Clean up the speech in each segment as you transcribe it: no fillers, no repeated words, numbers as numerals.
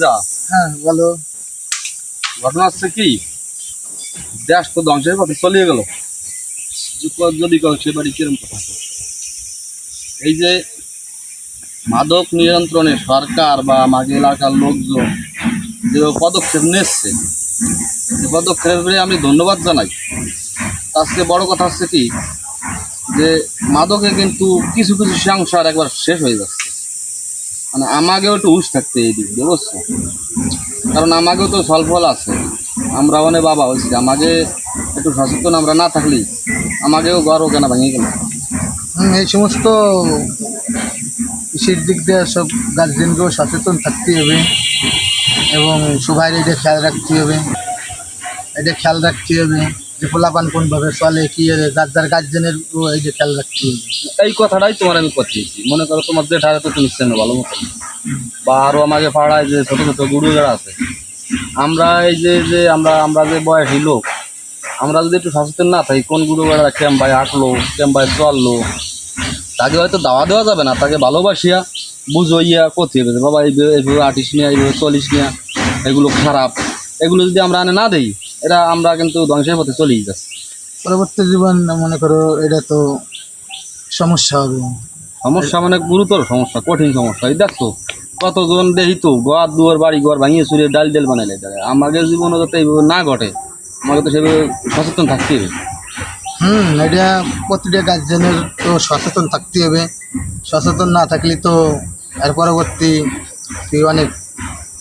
যা হ্যাঁ বলো। ঘটনা হচ্ছে কি, দেশ তো ধ্বংসের পথে চলিয়ে গেল। যদি সে বাড়ি কিরম কথা, এই যে মাদক নিয়ন্ত্রণে সরকার বা আমাদের এলাকার লোকজন যে পদক্ষেপ নিচ্ছে, এই পদক্ষেপে আমি ধন্যবাদ জানাই। তার চেয়ে বড় কথা হচ্ছে কি, যে মাদকে কিন্তু কিছু কিছু সংসার একবার শেষ হয়ে যাচ্ছে। মানে আমাকেও একটু হুঁশ থাকতে এই দিক দিয়ে, বুঝছো? কারণ আমাকেও তো ফল আছে, আমরা অনেক বাবা হয়েছি, আমাকে একটু সচেতন আমরা না থাকলেই আমাকেও গর্ব কেনা ভেঙে গেল। এই সমস্ত কৃষির দিক দিয়ে সব গার্জেনকেও সচেতন থাকতে হবে এবং সবাই এটা খেয়াল রাখতে হবে, যে পোলাপান কোনভাবে চলে কী যার যার গার্জেনের এই যে খেয়াল রাখতে হবে। এই কথাটাই তোমার আমি করতেছি। মনে করো তোমার জেঠারে তো তুমি চেনো ভালো মতো, বা আরও আমাকে পাড়ায় যে ছোটো ছোটো গুরুজরা আছে, আমরা এই যে যে আমরা আমরা যে বয়সী লোক, আমরা যদি একটু সচেতন না থাকি, কোন গুরুজরা ক্যাম্পায় হাঁটলো, ক্যাম্পায় চললো, তাকে হয়তো দাওয়া দেওয়া যাবে না, তাকে ভালোবাসিয়া বুঝইয়া করতে হবে, বাবা এইভাবে আটিস নিয়া, এইভাবে চলিস নিয়া, এগুলো খারাপ, এগুলো যদি আমরা আনে না দিই, এরা আমরা কিন্তু ধ্বংসের পথে চলেই যাচ্ছি। পরবর্তী জীবন মনে করো এটা তো সমস্যা হবে। সমস্যা মানে গুরুতর সমস্যা, কঠিন সমস্যা। এই দেখতো কতজন দেখি তো ঘর দুয়ার বাড়ি ঘর ভাঙিয়ে চুরিয়ে ডাল বানাইলে। আমাদের জীবনে যাতে এইভাবে না ঘটে, আমাকে তো সেভাবে সচেতন থাকতে হবে। এটা প্রতিটা গার্জেনের তো সচেতন থাকতে হবে, সচেতন না থাকলে তো এর পরবর্তী অনেক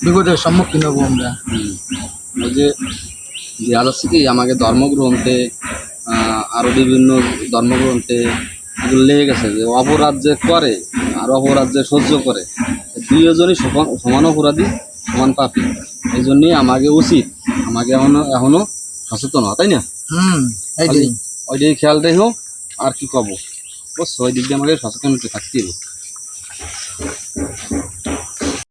বিপদের সম্মুখীন হবো আমরা। ওই যে দেওয়া যাচ্ছে কি, আমাকে ধর্মগ্রন্থে আরও বিভিন্ন ধর্মগ্রন্থে এগুলো লেগে গেছে যে অপরাধ যে করে আর অপরাধ যে সহ্য করে, দুইজনই সমান অপরাধী, সমান পাপী। এই জন্যই আমাকে উচিত, আমাকে এখনো সচেতন হওয়া, তাই না? এইটাই ওইটাই খেয়াল রেখো। আর কি কব, বুঝছো? ওই দিক দিয়ে আমাকে সচেতন থাকতে হবে।